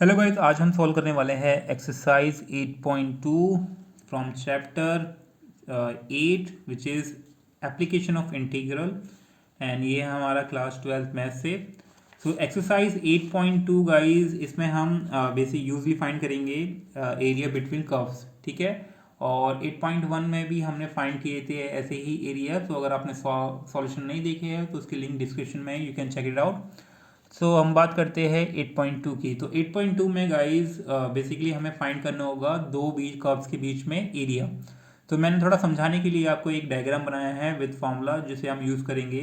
Hello guys, आज हम solve करने वाले हैं exercise 8.2 from chapter 8 which is application of integral. And ये है हमारा क्लास 12th मैथ से। सो एक्सरसाइज 8.2 गाइस, इसमें हम बेसिक यूजली फाइंड करेंगे एरिया बिटवीन कर्व्स, ठीक है। और 8.1 में भी हमने फाइंड किए थे ऐसे ही एरिया। तो अगर आपने सॉल्यूशन नहीं देखे हैं तो उसकी लिंक डिस्क्रिप्शन में, you can check it out. So हम बात करते हैं 8.2 की। तो 8.2 में गाइस बेसिकली हमें फाइंड करना होगा दो बीच कर्व्स के बीच में एरिया। तो मैंने थोड़ा समझाने के लिए आपको एक डायग्राम बनाया है विद फॉर्मूला, जिसे हम यूज़ करेंगे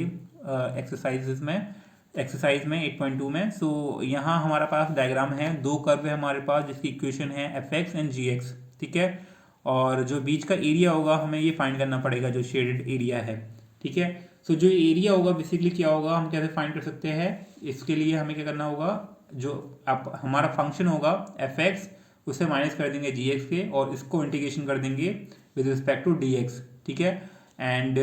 एक्सरसाइज में 8.2 में। सो यहाँ हमारे पास डायग्राम है, दो कर्व है हमारे पास जिसकी इक्वेशन है F X and G X, ठीक है। और जो बीच का एरिया होगा हमें ये फाइंड करना पड़ेगा, जो शेडेड एरिया है, ठीक है। सो जो एरिया होगा बेसिकली क्या होगा, हम कैसे फाइंड कर सकते हैं। इसके लिए हमें क्या करना होगा, जो आप हमारा फंक्शन होगा एफ एक्स, उसे माइनस कर देंगे जी एक्स के, और इसको इंटीग्रेशन कर देंगे with respect to D X, ठीक है। एंड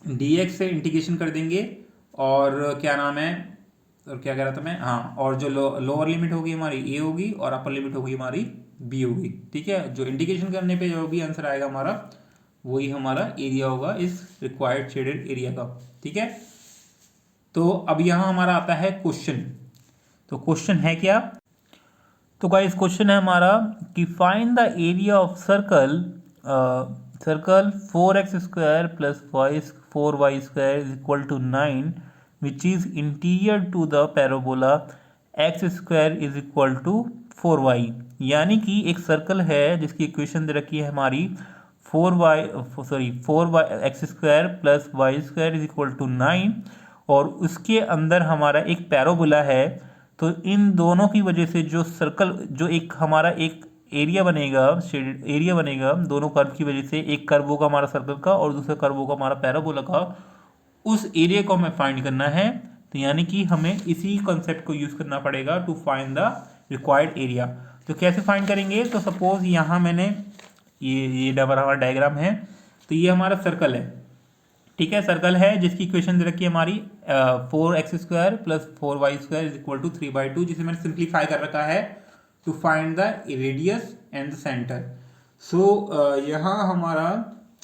डी एक्स से इंटीग्रेशन कर देंगे, और क्या नाम है, और क्या कह रहा था मैं, हाँ, और जो लोअर लिमिट होगी हमारी ए होगी और अपर लिमिट होगी हमारी बी होगी, ठीक है। जो इंटीग्रेशन करने पे जो भी आंसर आएगा हमारा, वही हमारा एरिया होगा इस रिक्वायर्ड शेडेड एरिया का, ठीक है। तो अब यहां हमारा आता है क्वेश्चन। तो क्वेश्चन है क्या, तो गाइस क्वेश्चन है हमारा कि find the area of circle 4x² plus 4y² is equal to 9 which is interior to the parabola x² is equal to 4y। यानी कि एक सर्कल है जिसकी इक्वेशन दे रखी है हमारी 4x² plus y² is equal to 9, और उसके अंदर हमारा एक पैराबोला है। तो इन दोनों की वजह से जो सर्कल, जो एक हमारा एक एरिया बनेगा, शेडेड एरिया बनेगा दोनों कर्व की वजह से, एक कर्व होगा हमारा सर्कल का और दूसरा कर्व होगा हमारा पैराबोला का, उस एरिया को हमें फाइंड करना है। तो यानी कि हमें इसी कॉन्सेप्ट को यूज करना पड़ेगा to find the required area. तो कैसे फाइंड करेंगे, तो सपोज यहाँ मैंने ये हमारा डायग्राम है, तो ये हमारा सर्कल है, ठीक है। सर्कल है जिसकी इक्वेशन दे रखी है हमारी 4x² plus 4y² is equal to 3/2, जिसे मैंने सिंप्लीफाई कर रखा है to find the radius and the centre. So यहाँ हमारा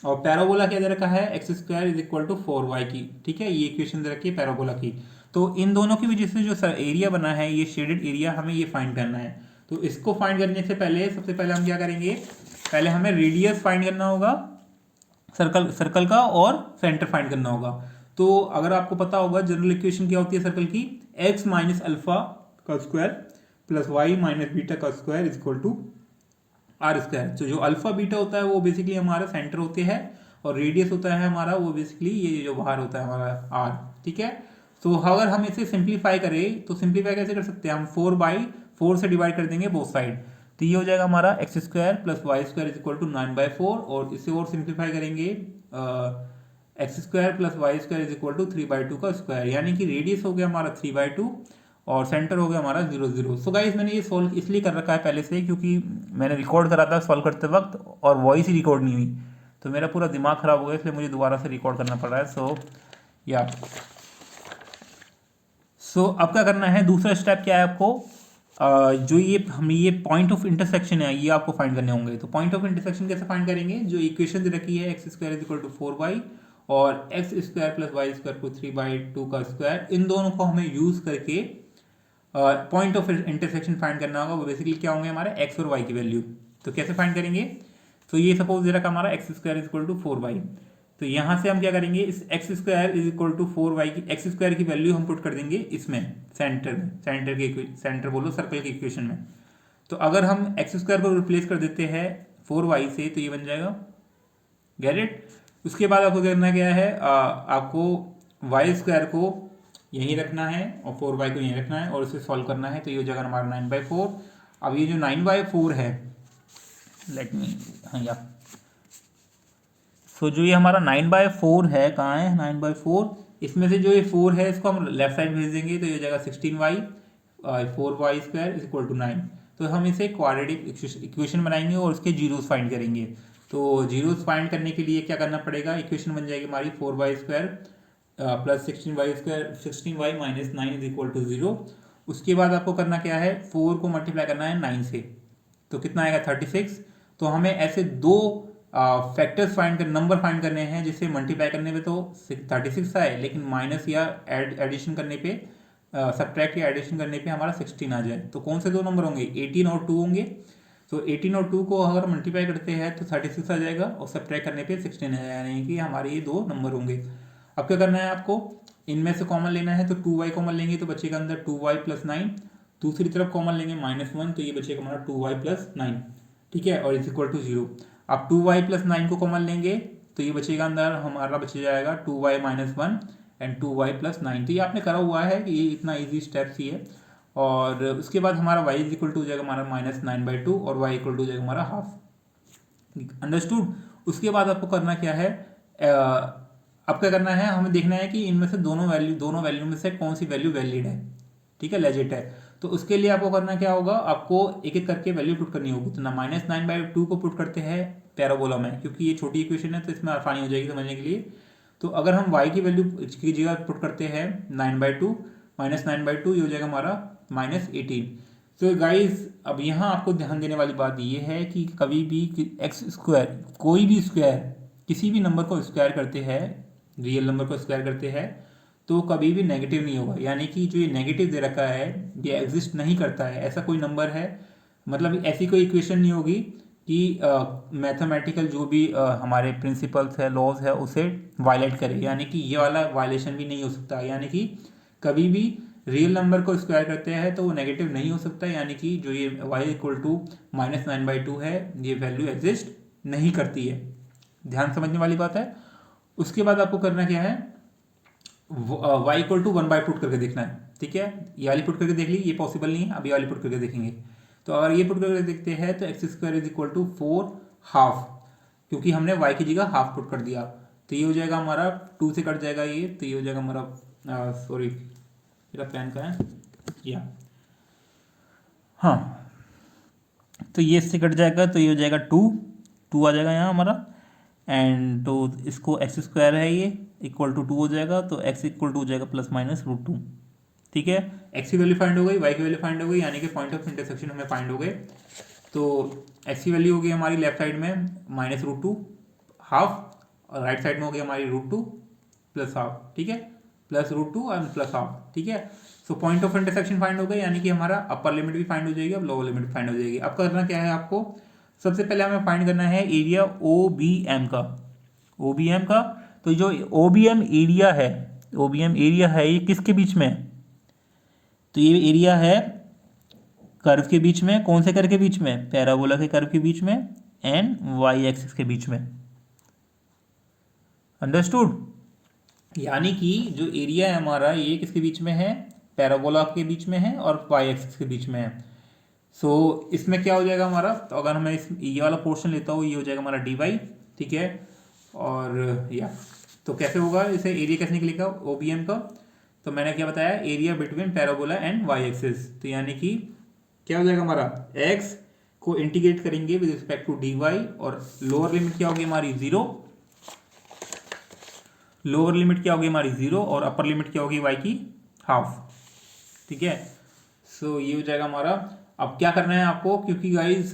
और पैराबोला क्या दे रखा है, x² is equal to 4y की, ठीक है। ये इक्वेशन दे रखी है पैराबोला की। तो इन दोनों की वजह से जो एरिया बना है, ये शेडेड एरिया, हमें ये फाइंड करना है। तो इसको फाइंड करने से पहले सबसे पहले हम क्या करेंगे, पहले हमें रेडियस फाइंड करना होगा सर्कल का, और सेंटर फाइंड करना होगा। तो अगर आपको पता होगा जनरल इक्वेशन क्या होती है सर्कल की, x माइनस अल्फा का square plus y minus beta का square is equal to R square. तो जो अल्फा बीटा होता है वो बेसिकली हमारा सेंटर होते हैं, और रेडियस होता है हमारा वो बेसिकली ये जो बाहर होता है हमारा आर, ठीक है। तो अगर हम इसे सिंप्लीफाई करें, तो सिंप्लीफाई कैसे कर सकते हैं हम, 4/4 से डिवाइड कर देंगे बोथ साइड। तो ये हो जाएगा हमारा x² plus y² is equal to 9/4, और इसे और सिंप्लीफाई करेंगे x² plus y² is equal to 3/2 का स्क्वायर। यानी कि रेडियस हो गया हमारा 3/2 और सेंटर हो गया हमारा 0 0। सो गाइस मैंने ये सॉल्व इसलिए कर रखा है पहले से, क्योंकि मैंने रिकॉर्ड करा था सॉल्व करते वक्त और वॉइस ही रिकॉर्ड नहीं हुई, तो मेरा पूरा दिमाग खराब हो गया, इसलिए मुझे दोबारा से रिकॉर्ड करना पड़ रहा है। सो अब क्या करना है, दूसरा स्टेप क्या है आपको, जो ये पॉइंट ऑफ इंटरसेक्शन है, ये आपको फाइंड करने होंगे। तो पॉइंट ऑफ इंटरसेक्शन कैसे फाइंड करेंगे, जो इक्वेशन दे रखी है x² is equal to 4y और x² प्लस y² को 3/2 का स्क्वायर, इन दोनों को हमें यूज करके पॉइंट ऑफ इंटरसेक्शन फाइंड करना होगा। वो बेसिकली क्या होंगे हमारे x और y की वैल्यू। तो कैसे फाइंड करेंगे, तो ये सपोज दे रखा हमारा x² is equal to 4y। तो यहाँ से हम क्या करेंगे, इस x² is equal to 4y की x² की वैल्यू हम पुट कर देंगे इसमें सेंटर बोलो सर्कल की इक्वेशन में। तो अगर हम x² को रिप्लेस कर देते हैं 4y से, तो ये बन जाएगा, गेट इट। उसके बाद आपको करना क्या है, आपको y² को यहीं रखना है और 4y को यहीं रखना है, और इसे सॉल्व करना है। तो ये हो जाएगा हमारा 9/4। अब ये जो 9/4 है, लेट मी, हाँ या, सो जो ये हमारा 9/4 है, कहाँ है 9/4, इसमें से जो ये 4 है इसको हम लेफ्ट साइड भेज देंगे, तो ये हो जाएगा 16y 4y² is equal to 9। तो हम इसे क्वाड्रेटिक इक्वेशन बनाएंगे और उसके जीरोस फाइंड करेंगे। तो जीरोस फाइंड करने के लिए क्या करना पड़ेगा, इक्वेशन बन जाएगी हमारी 4y² plus 16y minus 9 is equal to 0। उसके बाद आपको करना क्या है, 4 को मल्टीप्लाई करना है 9 से, तो कितना आएगा 36। तो हमें ऐसे दो फैक्टर्स नंबर फाइंड करने हैं जिसे मल्टीप्लाई करने पे तो 36 आए, लेकिन माइनस या एडिशन करने पे, सब्ट्रैक्ट या एडिशन करने पे हमारा 16 आ जाए। तो कौन से दो नंबर होंगे, 18 और 2 होंगे। तो 18 और 2 को अगर मल्टीप्लाई करते हैं तो 36 आ जाएगा और सब्ट्रैक्ट करने पे 16 आ जाएगा, यानी कि हमारे ये दो नंबर होंगे। अब क्या करना है आपको, इनमें से कॉमन लेना है, तो 2y कॉमन लेंगे तो बचेगा अंदर 2y प्लस 9। दूसरी तरफ कॉमन लेंगे -1, तो ये बचेगा हमारा 2y प्लस 9, ठीक है, और इज इक्वल टू 0। अब 2y प्लस 9 को कॉमन लेंगे तो ये बचेगा अंदर हमारा बच जाएगा 2y minus 1 and 2y plus 9। तो ये आपने करा हुआ है कि ये इतना ईजी स्टेप्स ही है। और उसके बाद हमारा y इज इक्वल टू हो जाएगा हमारा -9/2 और y इक्वल टू हो जाएगा हमारा हाफ। अंडरस्टूड। उसके बाद आपको करना क्या है, अब क्या करना है, हमें देखना है कि इनमें से दोनों वैल्यू में से कौन सी वैल्यू वैलिड है, ठीक है, लेजिट है। तो उसके लिए आपको करना क्या होगा, आपको एक एक करके वैल्यू पुट करनी होगी। तो ना -9/2 को पुट करते हैं पैराबोला में, क्योंकि ये छोटी इक्वेशन है तो इसमें आसानी हो जाएगी समझने के लिए। तो अगर हम y की वैल्यू की जगह पुट करते हैं 9/2, -9/2 ये हो जाएगा हमारा -18। तो गाइज अब यहाँ आपको ध्यान देने वाली बात ये है कि कभी भी एक्स स्क्वायर, कोई भी स्क्वायर, किसी भी नंबर को स्क्वायर करते हैं, रियल नंबर को स्क्वायर करते हैं, तो कभी भी नेगेटिव नहीं होगा। यानी कि जो ये नेगेटिव दे रखा है ये एग्जिस्ट नहीं करता है, ऐसा कोई नंबर है, मतलब ऐसी कोई इक्वेशन नहीं होगी कि मैथमेटिकल जो भी हमारे प्रिंसिपल्स है, लॉज है, उसे वायलेट करे। यानी कि ये वाला वायलेशन भी नहीं हो सकता। यानी कि कभी भी रियल नंबर को स्क्वायर करते हैं तो वो नेगेटिव नहीं हो सकता। यानी कि जो ये y इक्वल टू -9/2 है, ये वैल्यू एग्जिस्ट नहीं करती है। ध्यान समझने वाली बात है। उसके बाद आपको करना क्या है, y इक्वल टू 1/2 पुट करके देखना है, ठीक है। ये वाली पुट करके देख ली, ये पॉसिबल नहीं है, अब ये वाली पुट करके देखेंगे। तो अगर ये पुट करके देखते हैं तो X square is equal to 4 half, क्योंकि हमने y की जगह हाफ पुट कर दिया। तो ये हो जाएगा हमारा 2 से कट जाएगा ये, तो ये हो जाएगा हमारा सॉरी मेरा पेन का है या हाँ, तो ये इससे कट जाएगा, तो ये हो जाएगा 2 आ जाएगा यहाँ हमारा। एंड तो इसको एक्स स्क्वायर है ये इक्वल टू 2 हो जाएगा, तो एक्स इक्वल टू हो जाएगा +-√2, ठीक है। एक्स की वैल्यू फाइंड हो गई, वाई की वैल्यू फाइंड हो गई, यानी कि पॉइंट ऑफ इंटरसेक्शन हमें फाइंड हो गए। तो एक्स की वैल्यू हो गई हमारी लेफ्ट साइड में -√2 हाफ, और राइट साइड में हो गई हमारी √2 प्लस हाफ, ठीक है, +√2 एंड प्लस हाफ, ठीक है। So point of intersection find हो गई, यानी कि हमारा अपर लिमिट भी फाइंड हो जाएगी, अब लोअर लिमिट फाइंड हो जाएगी। अब करना क्या है आपको, सबसे पहले हमें फाइंड करना है एरिया OBM का। OBM का, तो जो OBM एरिया है, OBM एरिया है ये किसके बीच में, तो ये एरिया है कर्व के बीच में। कौन से कर्व के बीच में, पैराबोला के कर्व के बीच में एंड वाई एक्सिस के बीच में। अंडरस्टूड। यानी कि जो एरिया है हमारा ये किसके बीच में है, पैराबोला के बीच में है और वाई एक्सिस के बीच में है। सो इसमें क्या हो जाएगा हमारा, तो अगर मैं ये वाला पोर्शन लेता हूँ, ये हो जाएगा हमारा dy, ठीक है। और या तो कैसे होगा, इसे एरिया कैसे निकलेगा OBM का, तो मैंने क्या बताया, area between parabola and Y axis. तो यानी कि क्या हो जाएगा हमारा, x को इंटीग्रेट करेंगे विद रिस्पेक्ट टू dy, और लोअर लिमिट क्या होगी हमारी 0, लोअर लिमिट क्या होगी हमारी 0, और अपर लिमिट क्या होगी y की हाफ, ठीक है। सो ये हो जाएगा हमारा। अब क्या करना है आपको, क्योंकि गाइज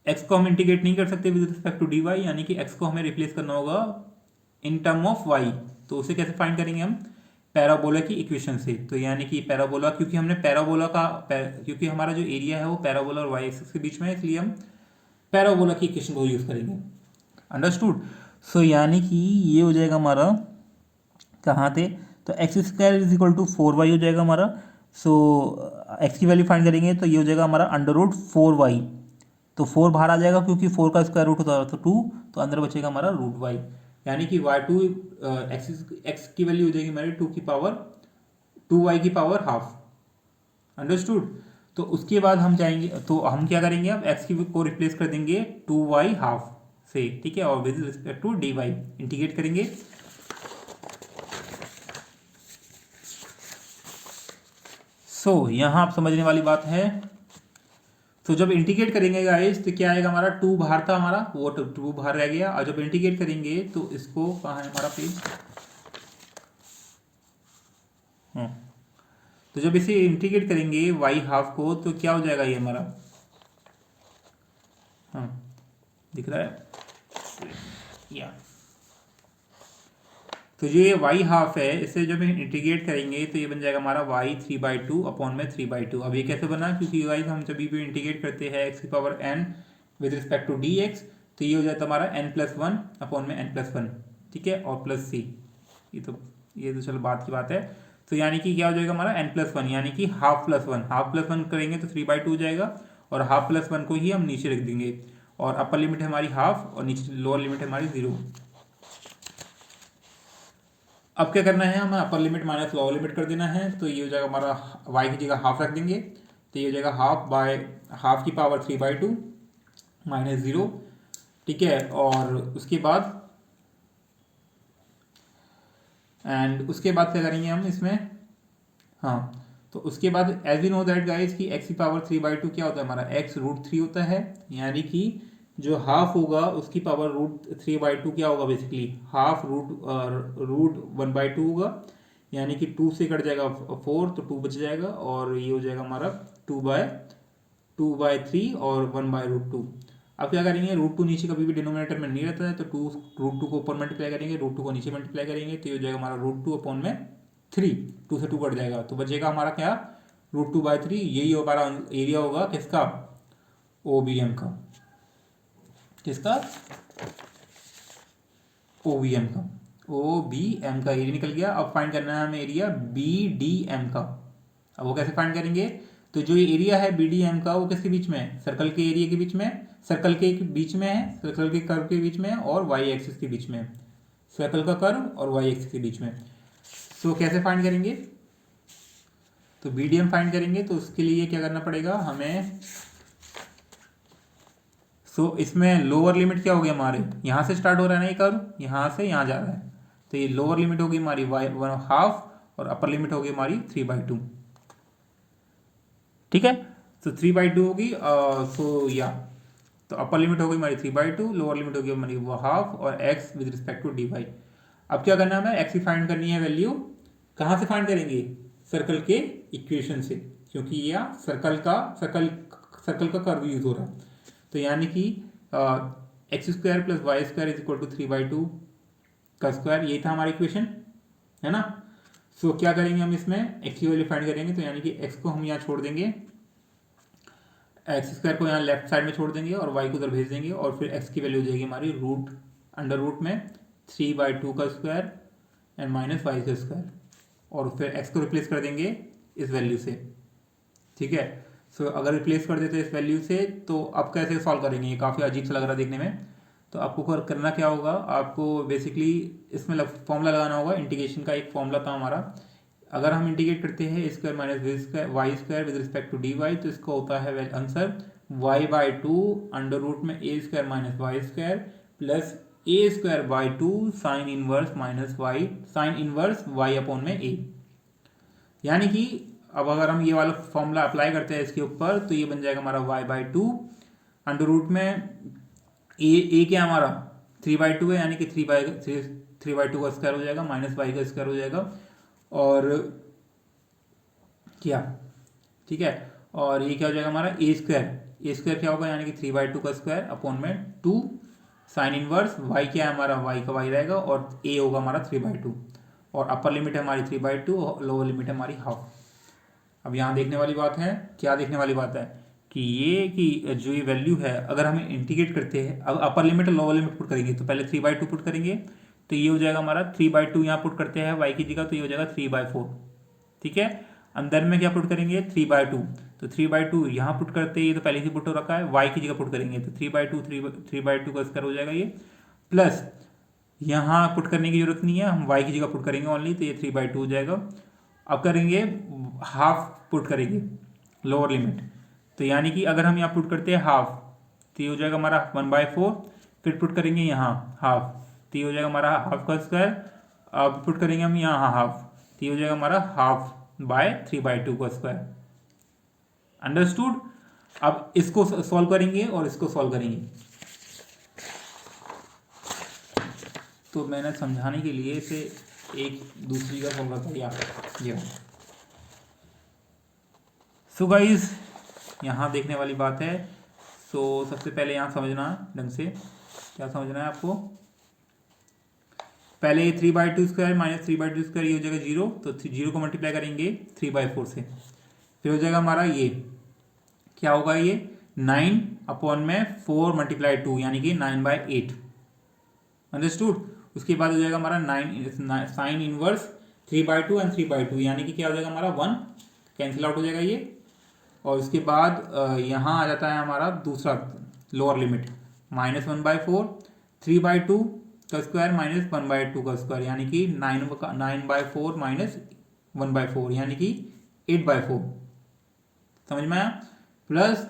x को हम इंटीग्रेट नहीं कर सकते विद रिस्पेक्ट टू dy, यानी कि x को हमें रिप्लेस करना होगा इन टर्म ऑफ y। तो उसे कैसे फाइंड करेंगे हम, पैराबोला की इक्वेशन से। तो यानी कि पैराबोला, क्योंकि हमने पैराबोला का क्योंकि हमारा जो एरिया है वो पैराबोला और वाई एक्सिस के बीच में है, इसलिए हम पैराबोला की इक्वेशन को यूज करेंगे। अंडरस्टूड। सो यानी कि ये हो जाएगा हमारा कहाँ थे, तो X square is equal to 4y हो जाएगा हमारा। सो एक्स की वैल्यू फाइंड करेंगे तो ये हो जाएगा हमारा √4y, तो 4 बाहर आ जाएगा क्योंकि 4 का स्क्वायर रूट होता है तो 2, तो अंदर बचेगा हमारा √y, यानी कि y2 एक्स की वैल्यू हो जाएगी हमारी 2y की पावर हाफ। अंडरस्टूड। तो उसके बाद हम जाएंगे, तो हम क्या करेंगे, अब एक्स की को रिप्लेस कर देंगे 2y हाफ से, ठीक है, और with respect to dy integrate करेंगे। सो यहाँ आप समझने वाली बात है। तो जब इंटीग्रेट करेंगे गाइस तो क्या आएगा हमारा, 2 बाहर था हमारा, वो 2 बाहर रह गया। और जब इंटीग्रेट करेंगे तो इसको, कहाँ है हमारा पेज, तो जब इसे इंटीग्रेट करेंगे वाई हाफ को तो क्या हो जाएगा ये हमारा, हाँ दिख रहा है या, तो जो ये वाई हाफ है इसे जब हम इंटीग्रेट करेंगे तो ये बन जाएगा हमारा वाई 3/2 अपॉन में 3/2। अब ये कैसे बना, क्योंकि वाई हम जब भी इंटीग्रेट करते हैं एक्स की power N with respect to D X, तो ये हो जाता है हमारा n+1 अपॉन में n+1, ठीक है, और प्लस सी, ये तो चलो बात की बात है। तो यानी कि क्या हो जाएगा हमारा n+1, यानी कि half plus one, half plus one करेंगे तो 3/2 हो जाएगा, और हाफ प्लस वन को ही हम नीचे रख देंगे, और अपर लिमिट है हमारी हाफ और नीचे लोअर लिमिट है हमारी 0। अब क्या करना है, हमें upper limit minus lower limit कर देना है, तो ये हो जाएगा हमारा y की जगह हाफ रख देंगे, तो ये हो जाएगा हाफ की पावर 3/2 माइनस 0, ठीक है, और उसके बाद उसके बाद क्या करेंगे हम इसमें, हाँ तो उसके बाद as we know that guys कि x की पावर 3/2 क्या होता है हमारा, x √3 होता है, यानी कि जो हाफ होगा उसकी पावर √3/2 क्या होगा, बेसिकली हाफ रूट 1/2 होगा, यानी कि 2 से कट जाएगा 4 तो 2 बच जाएगा, और ये हो जाएगा हमारा 2/3 और 1/√2। अब क्या करेंगे, √2 नीचे कभी भी डिनोमिनेटर में नहीं रहता है, तो √2 को ऊपर मल्टीप्लाई करेंगे, √2 को नीचे मल्टीप्लाई करेंगे, तो ये हो जाएगा हमारा √2 अपॉन में 3, 2 से 2 कट जाएगा, तो बचेगा हमारा क्या, √2/3। यही हमारा एरिया होगा किसका, OBM का, किसका, OBM का एरिया निकल गया। अब फाइंड करना है हमें एरिया BDM का। अब वो कैसे फाइंड करेंगे, तो जो ये एरिया है BDM का वो किसके बीच में है, सर्कल के एरिया के बीच में, सर्कल के बीच में है, सर्कल के कर्व के बीच में है, और y एक्सिस के बीच में, सर्कल का कर्व और y एक्सिस के बीच में। सो कैसे फाइंड करेंगे, तो BDM फाइंड करेंगे, तो उसके लिए क्या करना पड़ेगा हमें, इसमें लोअर लिमिट क्या होगी हमारे, यहाँ से स्टार्ट हो रहा है ना ये कर्व, यहाँ से यहाँ जा रहा है, तो ये लोअर लिमिट होगी हमारी 1/2 और अपर लिमिट होगी हमारी 3/2, ठीक है, तो 3/2 होगी, तो अपर लिमिट होगी हमारी 3/2, लोअर लिमिट होगी हमारी 1/2, और x with respect to dy। अब क्या करना है हमें, x की फाइंड करनी है वैल्यू, कहाँ से फाइंड करेंगे, सर्कल के इक्वेशन से, क्योंकि यह सर्कल का कर्व यूज हो रहा है, तो यानी कि x² + y² = 3/2 का स्क्वायर, ये था हमारा इक्वेशन, है ना। सो क्या करेंगे हम इसमें x की वैल्यू फाइंड करेंगे, तो यानी कि x को हम यहाँ छोड़ देंगे, x² को यहाँ लेफ्ट साइड में छोड़ देंगे और y को उधर भेज देंगे, और फिर x की वैल्यू हो जाएगी हमारी √√में 3/2 का स्क्वायर एंड माइनस y का स्क्वायर, और फिर x को रिप्लेस कर देंगे इस वैल्यू से, ठीक है। सो अगर रिप्लेस कर देते हैं इस वैल्यू से, तो अब कैसे सॉल्व करेंगे, ये काफ़ी अजीब सा लग रहा है देखने में। तो आपको करना क्या होगा, आपको बेसिकली इसमें फॉर्मूला लगाना होगा, इंटीग्रेशन का एक फॉर्मूला था हमारा, अगर हम इंटीग्रेट करते हैं square minus y² with respect to dy, तो इसका होता है आंसर y/2 √ में a² minus y² plus a²/2 sine inverse minus y, sine inverse y upon में a। यानी कि अब अगर हम ये वाला फॉर्मूला अप्लाई करते हैं इसके ऊपर, तो ये बन जाएगा हमारा y/2 √ में a क्या हमारा 3/2 है, यानी कि 3/2 का स्क्वायर हो जाएगा, माइनस y का स्क्वायर हो जाएगा, और क्या, ठीक है, और ये क्या हो जाएगा हमारा a² क्या होगा, यानी कि 3/2 का स्क्वायर अपॉन में 2 साइन इनवर्स y क्या है हमारा, y का y रहेगा, और a होगा हमारा 3/2, और अपर लिमिट है हमारी 3/2 और लोअर लिमिट है हमारी हाफ। अब यहाँ देखने वाली बात है, क्या देखने वाली बात है कि जो ये वैल्यू है अगर हम इंटीग्रेट करते हैं, अब अपर लिमिट और लोअर लिमिट पुट करेंगे, तो पहले 3/2 पुट करेंगे, तो ये हो जाएगा हमारा 3/2 यहाँ पुट करते हैं y की जगह, तो ये हो जाएगा 3/4, ठीक है। अंदर में क्या पुट करेंगे 3/2, तो 3/2 यहाँ पुट करते हैं, ये तो पहले ही पुट हो रखा है, y की जगह पुट करेंगे, तो 3/2 का स्क्वायर हो जाएगा ये, प्लस यहाँ पुट करने की जरूरत नहीं है, हम y की जगह पुट करेंगे ओनली, तो ये 3/2 हो जाएगा। अब करेंगे हाफ पुट करेंगे लोअर लिमिट, तो यानी कि अगर हम यहाँ पुट करते हैं हाफ, तो ये हो जाएगा हमारा 1/4, फिर पुट करेंगे यहाँ हाफ, तो ये हो जाएगा हमारा हाफ का स्क्वायर, अब पुट करेंगे हम यहाँ हाफ, तो ये हो जाएगा हमारा हाफ बाय 3/2 का स्क्वायर। अंडरस्टूड। अब इसको सॉल्व करेंगे और इसको सॉल्व करेंगे, तो मैंने समझाने के लिए इसे एक दूसरी का फॉर्मूला किया, सो गाइस यहाँ देखने वाली बात है। सो सबसे पहले यहाँ समझना ढंग से, क्या समझना है आपको। पहले 3/2² माइनस 3/2² ये हो जाएगा 0, तो 0 को मल्टीप्लाई करेंगे 3/4 से, फिर हो जाएगा हमारा ये क्या होगा, ये 9/4 मल्टीप्लाई 2 यानी कि 9/8। अंडरस्टूड। उसके बाद हो जाएगा हमारा 9 साइन इनवर्स 3/2 एंड 3/2 यानी कि क्या हो जाएगा हमारा 1, कैंसिल आउट हो जाएगा ये। और उसके बाद यहाँ आ जाता है हमारा दूसरा लोअर लिमिट -1/4 3/2 का स्क्वायर माइनस 1/2 का स्क्वायर यानी कि 9/4 माइनस 1/4 यानी कि 8/4। समझ में आया। प्लस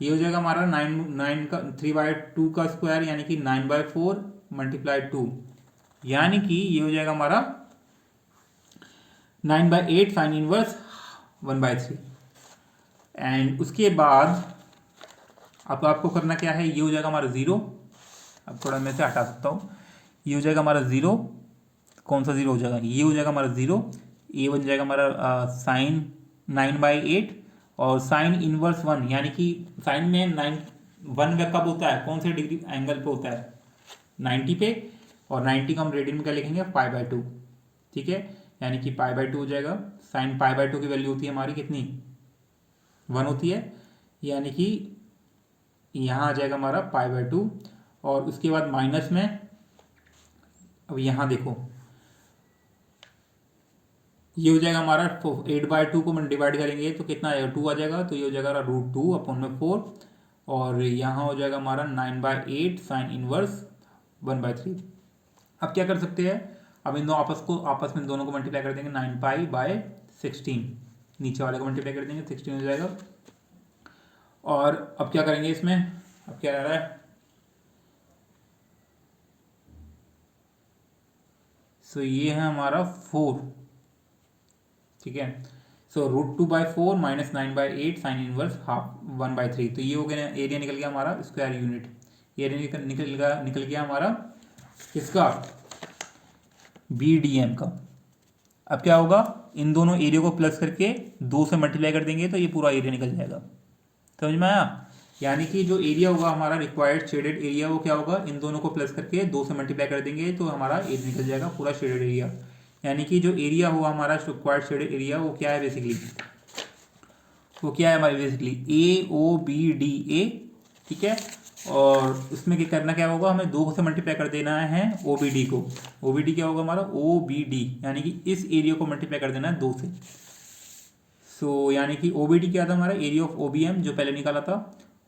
ये हो जाएगा हमारा 9 का 3/2 का स्क्वायर यानी कि 9/4 मल्टीप्लाई 2 यानी कि ये हो जाएगा हमारा 9/8 साइन इनवर्स 1/3। एंड उसके बाद अब आपको करना क्या है, ये हो जाएगा हमारा 0। अब थोड़ा मैं से हटा सकता हूँ, ये हो जाएगा हमारा 0। कौन सा 0 हो जाएगा, ये हो जाएगा हमारा 0। ये बन जाएगा हमारा साइन 9/8 और साइन इनवर्स 1 यानी कि साइन में 1 कब होता है, कौन से डिग्री एंगल पे होता है, 90 पे। और 90 को हम रेडियन में क्या लिखेंगे, π/2। ठीक है, यानी कि π/2 हो जाएगा। साइन π/2 की वैल्यू होती है हमारी कितनी, 1 होती है, यानी कि यहाँ आ जाएगा हमारा π/2। और उसके बाद माइनस में, अब यहाँ देखो ये हो जाएगा हमारा 8/2 को डिवाइड करेंगे तो कितना आएगा, 2 आ जाएगा, तो ये हो जाएगा √2/4। और यहाँ हो जाएगा हमारा 9/8 साइन इनवर्स 1/3। अब क्या कर सकते हैं, अब इन दो आपस में दोनों को मल्टीप्लाई कर देंगे 9π/16, नीचे वाले को मल्टीप्लाई कर देंगे 16 हो जाएगा। और अब क्या करेंगे इसमें, अब क्या रह रहा है, सो ये है हमारा 4। ठीक है, सो √2/4 माइनस 9/8 साइन इनवर्स हाफ 1/3, तो ये हो गया एरिया, निकल गया हमारा स्क्वायर यूनिट। एरिया निकल गया हमारा किसका, BDM का। अब क्या होगा, इन दोनों एरिया को प्लस करके 2 से मल्टीप्लाई कर देंगे तो ये पूरा एरिया निकल जाएगा। समझ में आया। यानी कि जो एरिया होगा हमारा रिक्वायर्ड शेडेड एरिया, वो क्या होगा, इन दोनों को प्लस करके 2 से मल्टीप्लाई कर देंगे तो हमारा एरिया निकल जाएगा पूरा शेडेड एरिया। यानी कि जो एरिया होगा हमारा रिक्वायर्ड शेडेड एरिया, वो क्या है बेसिकली, वो क्या है हमारे बेसिकली AOBDA। ठीक है, और उसमें क्या करना, क्या होगा, हमें 2 से मल्टीप्लाई कर देना है OBD को। OBD क्या होगा हमारा, OBD यानी कि इस एरिया को मल्टीप्लाई कर देना है 2 से। सो यानी कि OBD क्या था हमारा, एरिया ऑफ OBM जो पहले निकाला था,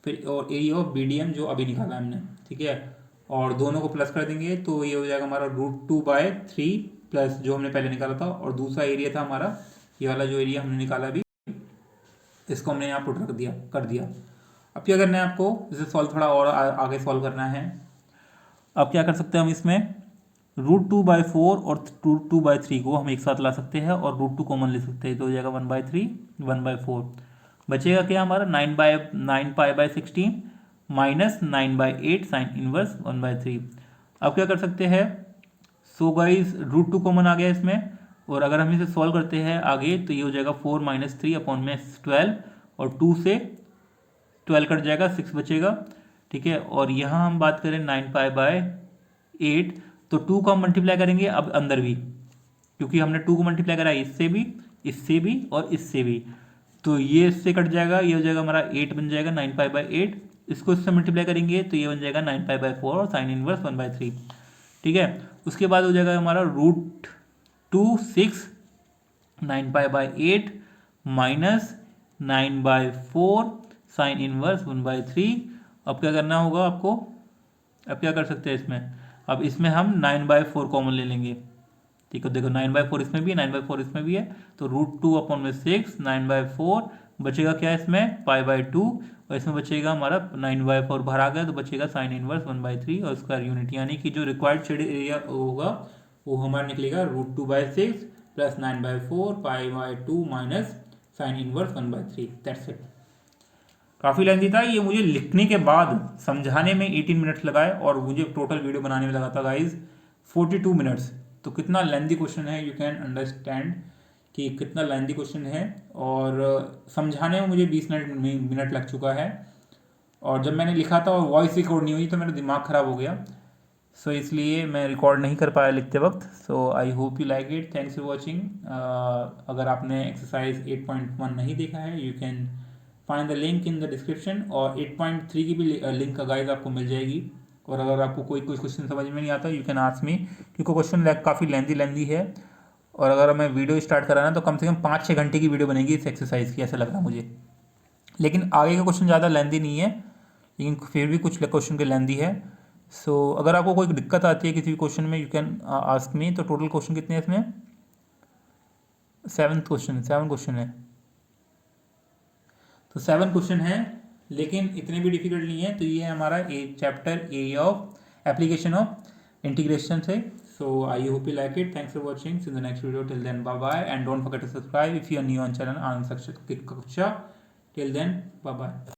फिर और एरिया ऑफ BDM जो अभी निकाला हमने। ठीक है, और दोनों को प्लस कर देंगे तो ये हो जाएगा हमारा √2/3 प्लस जो हमने पहले निकाला था, और दूसरा एरिया था हमारा ये वाला जो एरिया हमने निकाला अभी, इसको हमने यहाँ पुट कर दिया। अब क्या करना है आपको, इसे सॉल्व थोड़ा और आगे सॉल्व करना है। अब क्या कर सकते हैं हम इसमें, √2/4 और √2/3 को हम एक साथ ला सकते हैं और √2 कॉमन ले सकते हैं, तो हो जाएगा 1/3 1/4। बचेगा क्या हमारा 9π/16 माइनस 9/8 साइन इनवर्स 1/3। अब क्या कर सकते हैं, सो गाइस √2 कॉमन आ गया इसमें, और अगर हम इसे सॉल्व करते हैं आगे तो ये हो जाएगा 4 - 3/12 और 2 से 12 कट जाएगा, 6 बचेगा। ठीक है, और यहाँ हम बात करें 9π/8 तो 2 को हम मल्टीप्लाई करेंगे अब अंदर भी, क्योंकि हमने 2 को मल्टीप्लाई करा इससे भी और इससे भी, तो ये इससे कट जाएगा, ये हो जाएगा हमारा 8 बन जाएगा 9π/8। इसको इससे मल्टीप्लाई करेंगे तो ये बन जाएगा 9π/4 और साइन इनवर्स 1/3। ठीक है, उसके बाद हो जाएगा हमारा √2/6 9π/8 माइनस 9/4 साइन इनवर्स 1/3। अब क्या करना होगा आपको, अब क्या कर सकते हैं इसमें, अब इसमें हम 9/4 कॉमन ले लेंगे। ठीक है, देखो 9/4 इसमें भी है, 9/4 इसमें भी है, तो √2/6 9/4 बचेगा क्या इसमें π/2, और इसमें बचेगा हमारा 9/4 बाहर आ गया तो बचेगा साइन इनवर्स 1/3 और स्क्वायर यूनिट। यानी कि जो रिक्वायर्ड शेडेड एरिया होगा वो हमारा निकलेगा √2/6 plus 9/4 π/2 minus sine inverse 1/3। That's it. काफ़ी लेंथी था ये, मुझे लिखने के बाद समझाने में 18 मिनट्स लगाए और मुझे टोटल वीडियो बनाने में लगा था गाइज 42 मिनट्स। तो कितना लेंथी क्वेश्चन है, यू कैन अंडरस्टैंड कि कितना लेंदी क्वेश्चन है, और समझाने में मुझे 20 मिनट लग चुका है, और जब मैंने लिखा था और वॉइस रिकॉर्ड नहीं हुई तो मेरा दिमाग ख़राब हो गया। सो इसलिए मैं रिकॉर्ड नहीं कर पाया लिखते वक्त। So I hope you like it, thanks for watching. अगर आपने एक्सरसाइज 8.1 नहीं देखा है, you can find the link in the description, और 8.3 की भी लिंक का गाइड आपको मिल जाएगी। और अगर आपको कोई क्वेश्चन समझ में नहीं आता, यू कैन आस्क मी, क्योंकि क्वेश्चन काफ़ी लेंदी है। और अगर मैं वीडियो स्टार्ट कराना तो कम से कम 5-6 घंटे की वीडियो बनेगी इस एक्सरसाइज की, ऐसा लग रहा मुझे। लेकिन आगे का क्वेश्चन ज़्यादा लेंदी नहीं है, लेकिन फिर भी कुछ क्वेश्चन के लेंदी है। सो अगर आपको कोई दिक्कत आती है किसी भी क्वेश्चन में, यू कैन आस्क मी। तो टोटल क्वेश्चन कितने हैं इसमें? 7 क्वेश्चन है। तो 7 क्वेश्चन है, लेकिन इतने भी डिफिकल्ट नहीं है। तो ये हमारा chapter A of application of integration से। So I hope you like it, thanks for watching, see in the next video, till then bye bye, and don't forget to subscribe if you are new on channel Anand Kaksha. Till then bye bye.